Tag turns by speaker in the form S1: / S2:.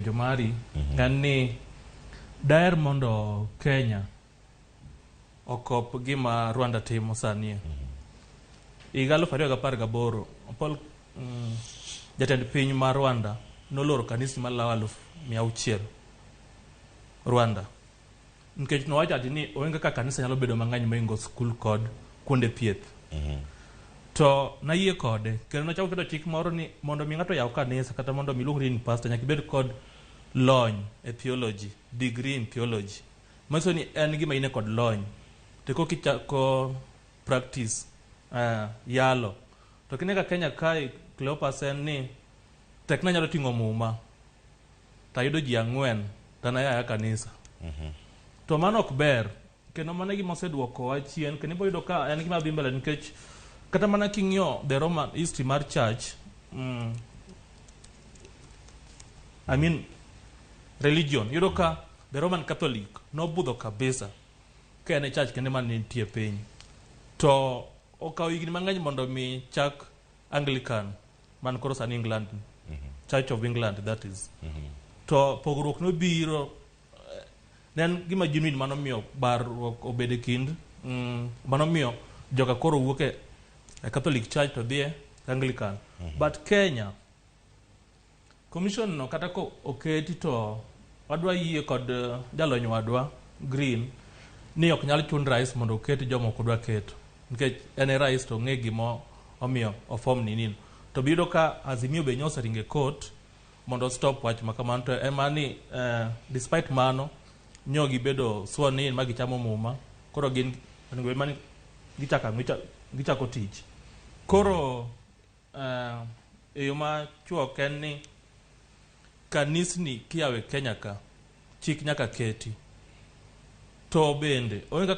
S1: Jomari ngani daer mondo Kenya okop gima Rwanda timo sani. Higa 2018 Paul jatend piny mar Rwanda noloro kanisa malawo 600 Rwanda. Nikech nowacho ati ni onge kaka kanisa nyalo bedo mang'eny moingo skul kod kuonde thieth. To nayie kode kendo nochako keto chik moro ni mondo mi ng'ato yaw kanisa kata mondo mi luong ni pastor nyaka ibed kod lony e theology, degree in theology. Maso ni en gima ine kod lony. Te ko kichako practice yalo. To kineka Kenya kai Cleopas en ni tekna nyalo ting'o muma. Tayudo ji 4 tanaya kanisa. To mano ok ber. Kendo mano gima oseduoko chien kendo iboyudo ka en gima dhi mbele nikech kata mana king'yo the Roman history mar church religion yudo ka the Roman Catholic nobudho kabisa ka en church kende man nitie piny. To okawo higni mang'eny mondo mi chak Anglican man koro sani England, Church of England that is. To pogruok nobiro nen gima genuine mano miyo barruok obede kind mano miyo joka koro wuok e Catholic Church to dhie Anglican. But Kenya commission no kata ko oketi to wadwa yie kod jalony wadwa Green ni ok nyal chun rais mondo oketi jomoko dwa keto nikech en rais to ng'e gimo omiyo ofom ni nino. To bido ka Azimio be nyosa ringe court mondo stop wach makamano to emani despite mano nyogi bedo sworn in magi chamo muma koro gin ngo mani gichako tich. Koro yoma chuo ken ni kanisni kiawe Kenya ka chik nyaka keti. To bende onge